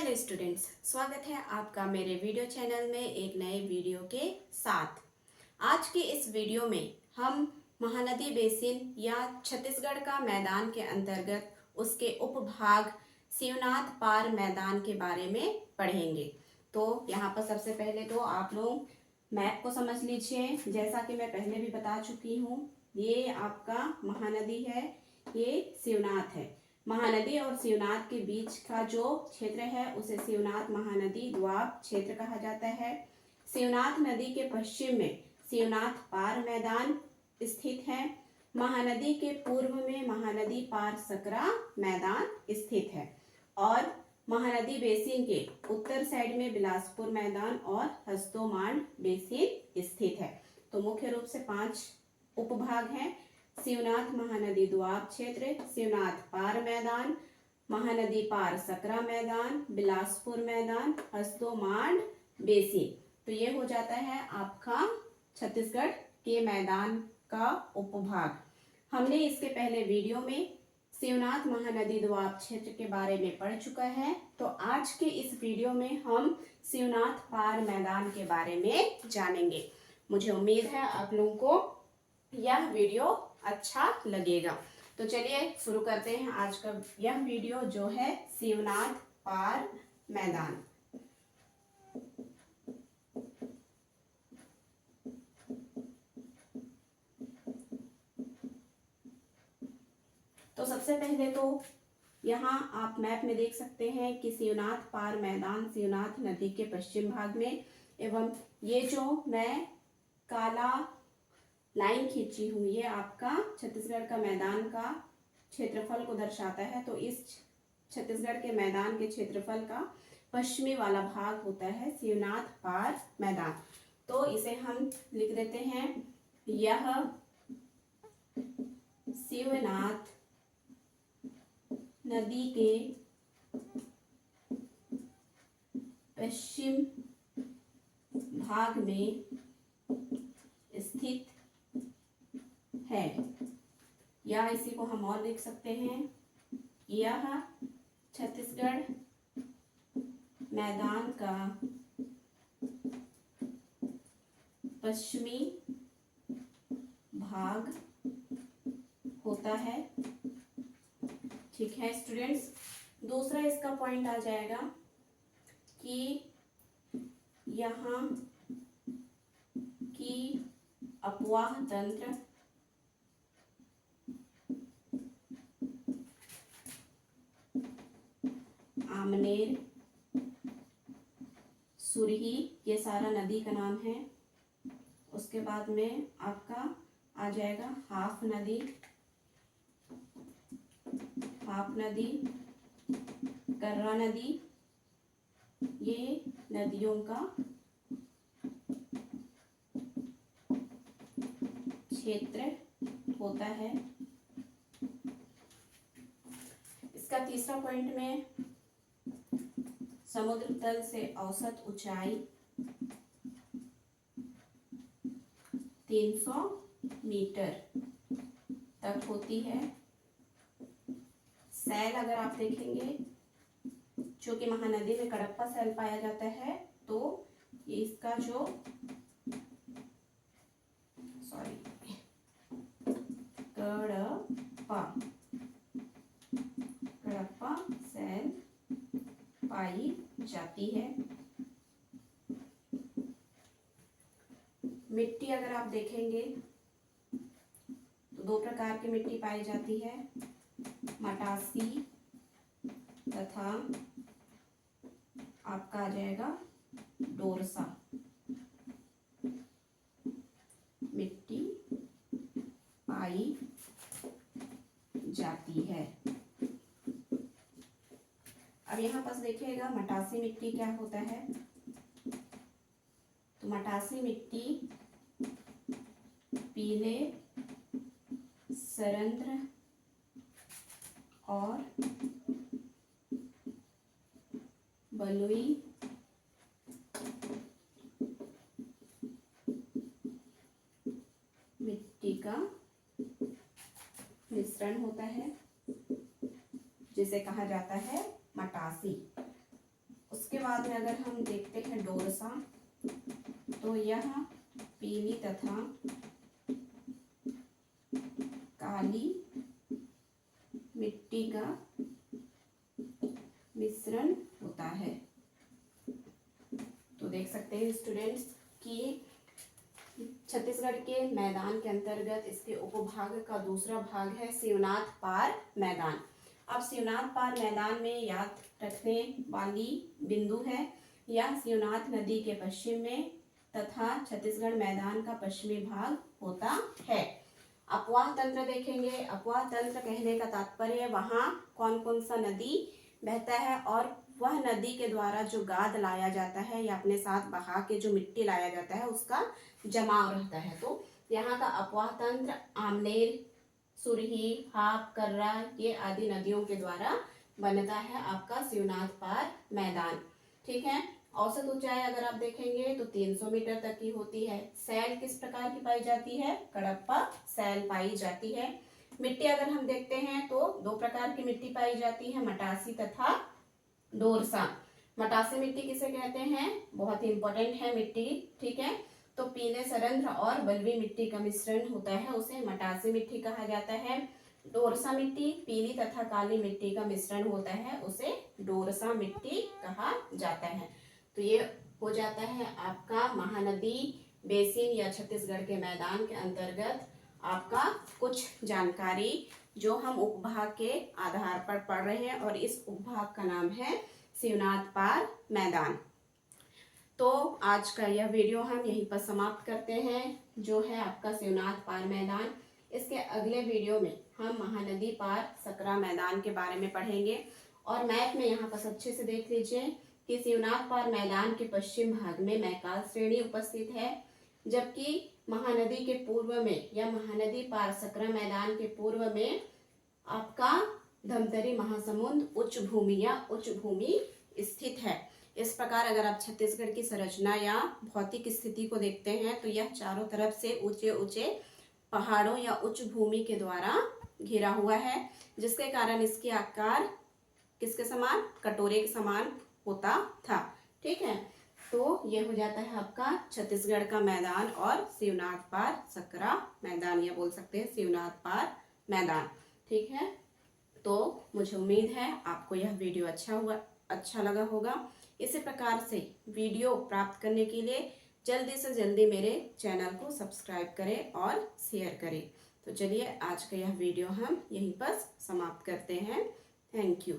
Hello students, स्वागत है आपका मेरे वीडियो चैनल में एक नए वीडियो के साथ। आज के इस वीडियो में हम महानदी बेसिन या छत्तीसगढ़ का मैदान के अंतर्गत उसके उपभाग शिवनाथ पार मैदान के बारे में पढ़ेंगे। तो यहाँ पर सबसे पहले तो आप लोग मैप को समझ लीजिए। जैसा कि मैं पहले भी बता चुकी हूँ, ये आपका महानदी है, ये शिवनाथ है। महानदी और शिवनाथ के बीच का जो क्षेत्र है उसे शिवनाथ महानदी द्वाब क्षेत्र कहा जाता है। शिवनाथ नदी के पश्चिम में शिवनाथ पार मैदान स्थित है। महानदी के पूर्व में महानदी पार सकरा मैदान स्थित है और महानदी बेसिन के उत्तर साइड में बिलासपुर मैदान और हस्तोमांड बेसिन स्थित है। तो मुख्य रूप से 5 उपभाग हैं: शिवनाथ महानदी द्वाब क्षेत्र, शिवनाथ पार मैदान, महानदी पार सकरा मैदान, बिलासपुर मैदान, हस्तोमांड बेसिन। तो ये हो जाता है आपका छत्तीसगढ़ के मैदान का उपभाग। हमने इसके पहले वीडियो में शिवनाथ महानदी द्वाब क्षेत्र के बारे में पढ़ चुका है। तो आज के इस वीडियो में हम शिवनाथ पार मैदान के बारे में जानेंगे। मुझे उम्मीद है आप लोगों को यह वीडियो अच्छा लगेगा। तो चलिए शुरू करते हैं आज का यह वीडियो जो है शिवनाथ पार मैदान। तो सबसे पहले तो यहाँ आप मैप में देख सकते हैं कि शिवनाथ पार मैदान शिवनाथ नदी के पश्चिम भाग में, एवं ये जो मैं काला लाइन खींची हूँ ये आपका छत्तीसगढ़ का मैदान का क्षेत्रफल को दर्शाता है। तो इस छत्तीसगढ़ के मैदान के क्षेत्रफल का पश्चिमी वाला भाग होता है शिवनाथ पार मैदान। तो इसे हम लिख देते हैं, यह शिवनाथ नदी के पश्चिम भाग में स्थित है। या इसी को हम और लिख सकते हैं, यह छत्तीसगढ़ मैदान का पश्चिमी भाग होता है। ठीक है स्टूडेंट्स। दूसरा इसका पॉइंट आ जाएगा कि यहाँ की अपवाह तंत्र आमनेर, सुरही, ये सारा नदी का नाम है। उसके बाद में आपका आ जाएगा हाफ नदी, कर्रा नदी। ये नदियों का क्षेत्र होता है। इसका तीसरा पॉइंट में समुद्र तल से औसत ऊंचाई 300 मीटर तक होती है। सैल अगर आप देखेंगे, चूंकि महानदी में कडप्पा सैल पाया जाता है, तो ये इसका जो कडप्पा सैल पाई जाती है। मिट्टी अगर आप देखेंगे तो 2 प्रकार की मिट्टी पाई जाती है, मटासी तथा आपका आ जाएगा डोरसा मिट्टी पाई जाती है। अब यहाँ पास देखिएगा मटासी मिट्टी क्या होता है। तो मटासी मिट्टी पीले, सरंध्र और बलुई मिट्टी का मिश्रण होता है, जिसे कहा जाता है मटासी। बाद में अगर हम देखते हैं डोरसा, तो यह पीली तथा काली मिट्टी का मिश्रण होता है। तो देख सकते हैं स्टूडेंट्स कि छत्तीसगढ़ के मैदान के अंतर्गत इसके उपभाग का दूसरा भाग है शिवनाथ पार मैदान। अब शिवनाथ पार मैदान में याद रखने वाली बिंदु है, यह शिवनाथ नदी के पश्चिम में तथा छत्तीसगढ़ मैदान का पश्चिमी भाग होता है। अपवाह तंत्र देखेंगे। अपवाह तंत्र कहने का तात्पर्य वहाँ कौन कौन सा नदी बहता है और वह नदी के द्वारा जो गाद लाया जाता है या अपने साथ बहा के जो मिट्टी लाया जाता है उसका जमाव रहता है। तो यहाँ का अपवाह तंत्र आमनेर, सुरही, हाप, कर्रा ये आदि नदियों के द्वारा बनता है आपका शिवनाथ पार मैदान। ठीक है। औसत ऊंचाई अगर आप देखेंगे तो 300 मीटर तक की होती है। सैल किस प्रकार की पाई जाती है? कडप्पा सैल पाई जाती है। मिट्टी अगर हम देखते हैं तो दो प्रकार की मिट्टी पाई जाती है, मटासी तथा डोरसा। मटासी मिट्टी किसे कहते हैं? बहुत ही इंपॉर्टेंट है मिट्टी। ठीक है। तो पीले सरंध्र और बलुई मिट्टी का मिश्रण होता है, उसे मटासी मिट्टी कहा जाता है। डोरसा मिट्टी पीली तथा काली मिट्टी का मिश्रण होता है, उसे डोरसा मिट्टी कहा जाता है। तो ये हो जाता है आपका महानदी बेसिन या छत्तीसगढ़ के मैदान के अंतर्गत आपका कुछ जानकारी जो हम उपभाग के आधार पर पढ़ रहे हैं, और इस उपभाग का नाम है शिवनाथ पार मैदान। तो आज का यह वीडियो हम यहीं पर समाप्त करते हैं, जो है आपका शिवनाथ पार मैदान। इसके अगले वीडियो में हम महानदी पार सकरा मैदान के बारे में पढ़ेंगे। और मैप में यहाँ पर अच्छे से देख लीजिए कि शिवनाथ पार मैदान के पश्चिम भाग में मैकाल श्रेणी उपस्थित है, जबकि महानदी के पूर्व में या महानदी पार सकरा मैदान के पूर्व में आपका धमतरी महासमुंद उच्च भूमि या उच्च भूमि स्थित है। इस प्रकार अगर आप छत्तीसगढ़ की संरचना या भौतिक स्थिति को देखते हैं तो यह चारों तरफ से ऊंचे ऊंचे पहाड़ों या उच्च भूमि के द्वारा घिरा हुआ है, जिसके कारण इसके आकार किसके समान? कटोरे के समान होता था। ठीक है। तो ये हो जाता है आपका छत्तीसगढ़ का मैदान और शिवनाथ पार सकरा मैदान, या बोल सकते हैं शिवनाथ पार मैदान। ठीक है। तो मुझे उम्मीद है आपको यह वीडियो अच्छा लगा होगा। इसी प्रकार से वीडियो प्राप्त करने के लिए जल्दी से जल्दी मेरे चैनल को सब्सक्राइब करें और शेयर करें। तो चलिए आज का यह वीडियो हम यहीं पर समाप्त करते हैं। Thank you.